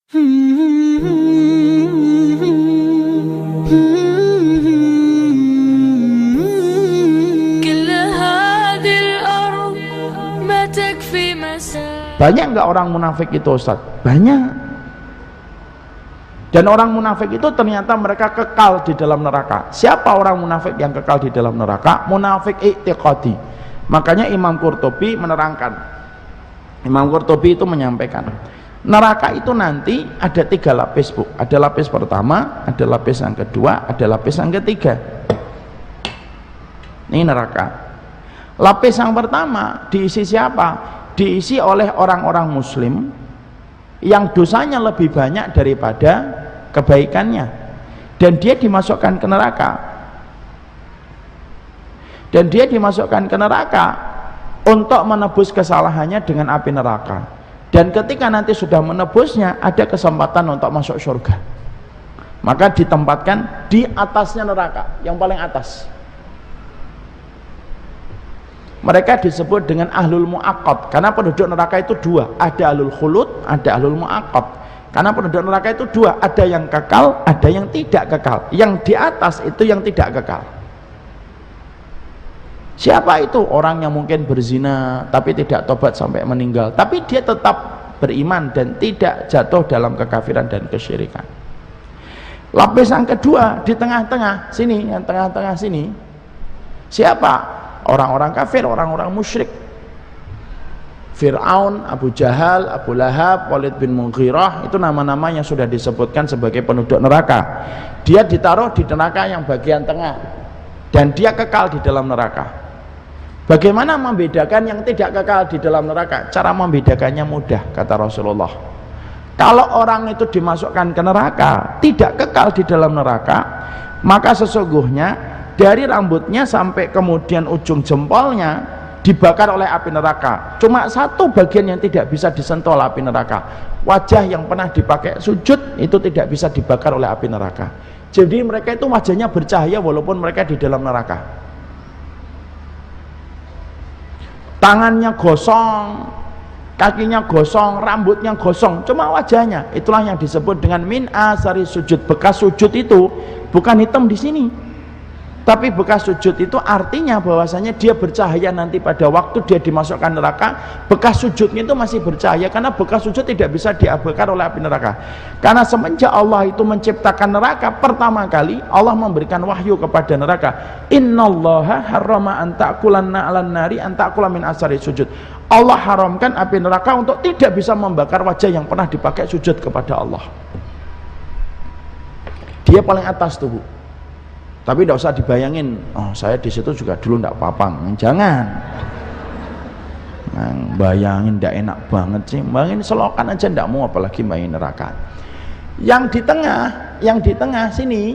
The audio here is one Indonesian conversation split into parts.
Banyak nggak orang munafik itu, Ustaz? Banyak. Dan orang munafik itu ternyata mereka kekal di dalam neraka. Siapa orang munafik yang kekal di dalam neraka? Munafik i'tiqadi. Makanya Imam Qurtubi menerangkan. Imam Qurtubi itu menyampaikan, neraka itu nanti ada 3 lapis, Bu. Ada lapis pertama, ada lapis yang kedua, ada lapis yang ketiga. Ini neraka. Lapis yang pertama diisi siapa? Diisi oleh orang-orang muslim yang dosanya lebih banyak daripada kebaikannya, dan dia dimasukkan ke neraka. Dan dia dimasukkan ke neraka untuk menebus kesalahannya dengan api neraka. Dan ketika nanti sudah menebusnya, ada kesempatan untuk masuk surga. Maka ditempatkan di atasnya neraka, yang paling atas. Mereka disebut dengan ahlul mu'aqqad, karena penduduk neraka itu 2, ada ahlul khulud, ada ahlul mu'aqqad. Karena penduduk neraka itu 2, ada yang kekal, ada yang tidak kekal. Yang di atas itu yang tidak kekal. Siapa itu? Orang yang mungkin berzina tapi tidak tobat sampai meninggal, tapi dia tetap beriman dan tidak jatuh dalam kekafiran dan kesyirikan. Lapis yang kedua di tengah-tengah sini, yang tengah-tengah sini, siapa? Orang-orang kafir, orang-orang musyrik. Fir'aun, Abu Jahal, Abu Lahab, Walid bin Mughirah, itu nama-nama yang sudah disebutkan sebagai penduduk neraka. Dia ditaruh di neraka yang bagian tengah, dan dia kekal di dalam neraka. Bagaimana membedakan yang tidak kekal di dalam neraka? Cara membedakannya mudah, kata Rasulullah. Kalau orang itu dimasukkan ke neraka, tidak kekal di dalam neraka, maka sesungguhnya dari rambutnya sampai kemudian ujung jempolnya dibakar oleh api neraka. Cuma satu bagian yang tidak bisa disentuh oleh api neraka. Wajah yang pernah dipakai sujud itu tidak bisa dibakar oleh api neraka. Jadi mereka itu wajahnya bercahaya walaupun mereka di dalam neraka. Tangannya gosong, kakinya gosong, rambutnya gosong, cuma wajahnya. Itulah yang disebut dengan min asari sujud. Bekas sujud itu bukan hitam di sini, tapi bekas sujud itu artinya bahwasanya dia bercahaya nanti pada waktu dia dimasukkan neraka. Bekas sujudnya itu masih bercahaya, karena bekas sujud tidak bisa diabaikan oleh api neraka. Karena semenjak Allah itu menciptakan neraka, pertama kali Allah memberikan wahyu kepada neraka, innallaha harrama an ta'kulanna 'alan nari an ta'kula min asari sujud. Allah haramkan api neraka untuk tidak bisa membakar wajah yang pernah dipakai sujud kepada Allah. Dia paling atas tuh, Bu. Tapi tidak usah dibayangin, oh saya di situ juga dulu tidak apa-apa. Jangan. Nah, bayangin tidak enak banget sih. Bayangin selokan aja tidak mau, apalagi bayangin neraka. Yang di tengah sini,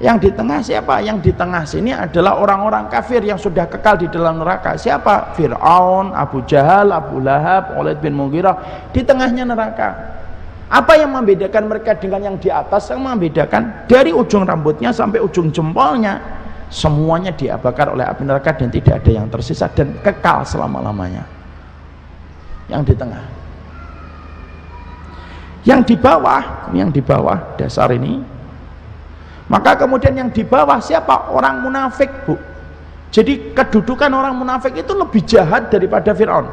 yang di tengah siapa? Yang di tengah sini adalah orang-orang kafir yang sudah kekal di dalam neraka. Siapa? Fir'aun, Abu Jahal, Abu Lahab, Walid bin Mughirah. Di tengahnya neraka. Apa yang membedakan mereka dengan yang di atas? Yang membedakan dari ujung rambutnya sampai ujung jempolnya, semuanya diabakar oleh api neraka dan tidak ada yang tersisa dan kekal selama-lamanya. Yang di tengah. Yang di bawah dasar ini. Maka kemudian yang di bawah siapa? Orang munafik, Bu. Jadi kedudukan orang munafik itu lebih jahat daripada Fir'aun.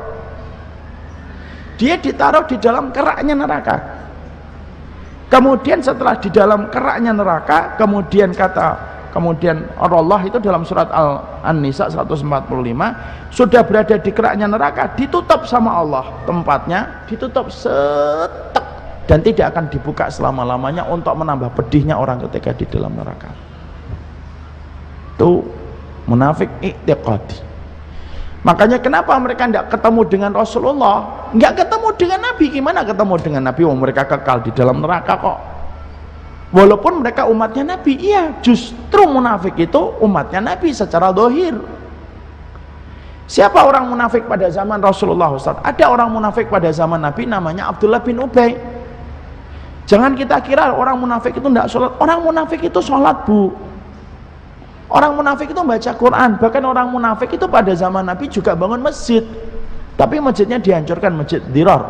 Dia ditaruh di dalam keraknya neraka. Kemudian setelah di dalam keraknya neraka, kemudian Allah itu dalam surat An-Nisa 145, sudah berada di keraknya neraka, ditutup sama Allah tempatnya, ditutup setek, dan tidak akan dibuka selama-lamanya untuk menambah pedihnya orang ketika di dalam neraka. Itu munafik i'tiqadi. Makanya kenapa mereka tidak ketemu dengan Rasulullah, nggak ketemu dengan Nabi? Gimana ketemu dengan Nabi? Mereka kekal di dalam neraka kok. Walaupun mereka umatnya Nabi, iya, justru munafik itu umatnya Nabi secara zahir. Siapa orang munafik pada zaman Rasulullah, Ustaz? Ada orang munafik pada zaman Nabi namanya Abdullah bin Ubay. Jangan kita kira orang munafik itu tidak sholat. Orang munafik itu sholat, Bu. Orang munafik itu baca Quran. Bahkan orang munafik itu pada zaman Nabi juga bangun masjid, tapi masjidnya dihancurkan, masjid Dirar.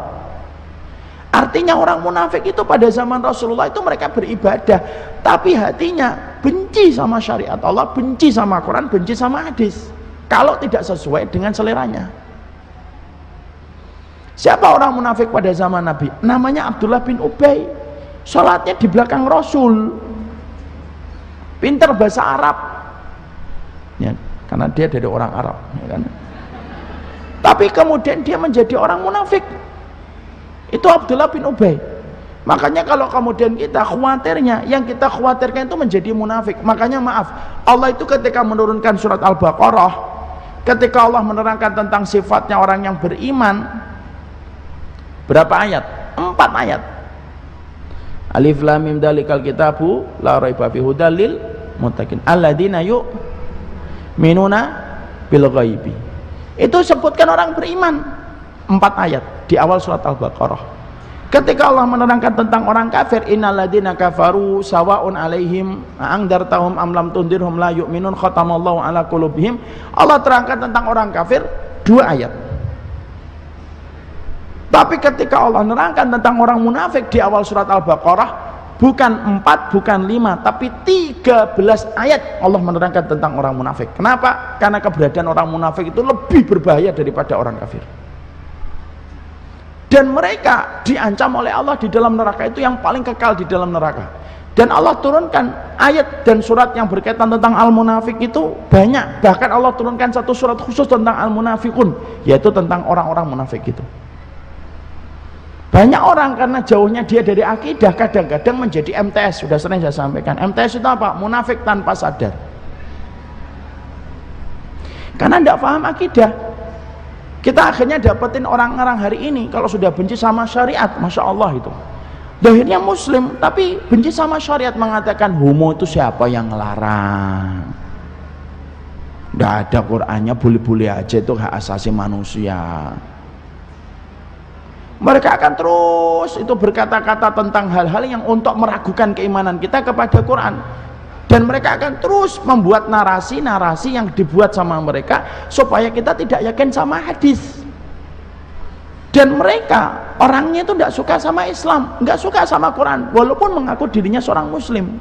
Artinya orang munafik itu pada zaman Rasulullah itu mereka beribadah, tapi hatinya benci sama syariat Allah, benci sama Quran, benci sama hadis, kalau tidak sesuai dengan seleranya. Siapa orang munafik pada zaman Nabi? Namanya Abdullah bin Ubay. Sholatnya di belakang Rasul, pintar bahasa Arab ya, karena dia dari orang Arab ya kan? Tapi kemudian dia menjadi orang munafik. Itu Abdullah bin Ubay. Makanya kalau kemudian kita khawatirnya, yang kita khawatirkan itu menjadi munafik. Makanya maaf, Allah itu ketika menurunkan surat Al-Baqarah, ketika Allah menerangkan tentang sifatnya orang yang beriman, berapa ayat? 4 ayat. Alif lam mim dzalikal kitabu la raiba fihi hudal lil muttaqin alladzina yu'minuna bil ghaibi. Itu sebutkan orang beriman, 4 ayat di awal surat Al-Baqarah. Ketika Allah menerangkan tentang orang kafir, innalladzina kafaru sawaun alaihim a'angdartahum am lam tundirhum la yu'minun khatamallahu ala qulubihim. Allah terangkan tentang orang kafir 2 ayat. Tapi ketika Allah menerangkan tentang orang munafik di awal surat Al-Baqarah, bukan 4, bukan 5, tapi 13 ayat Allah menerangkan tentang orang munafik. Kenapa? Karena keberadaan orang munafik itu lebih berbahaya daripada orang kafir. Dan mereka diancam oleh Allah di dalam neraka, itu yang paling kekal di dalam neraka. Dan Allah turunkan ayat dan surat yang berkaitan tentang al-munafik itu banyak. Bahkan Allah turunkan satu surat khusus tentang al-munafikun, yaitu tentang orang-orang munafik itu. Banyak orang karena jauhnya dia dari akidah kadang-kadang menjadi MTS. Sudah sering saya sampaikan, MTS itu apa? Munafik tanpa sadar, karena tidak paham akidah. Kita akhirnya dapetin orang-orang hari ini kalau sudah benci sama syariat, Masya Allah itu akhirnya muslim tapi benci sama syariat, mengatakan homo itu siapa yang ngelarang, tidak ada Qurannya, boleh-boleh aja, itu hak asasi manusia. Mereka akan terus itu berkata-kata tentang hal-hal yang untuk meragukan keimanan kita kepada Quran. Dan mereka akan terus membuat narasi-narasi yang dibuat sama mereka supaya kita tidak yakin sama hadis. Dan mereka orangnya itu tidak suka sama Islam, nggak suka sama Quran, walaupun mengaku dirinya seorang muslim.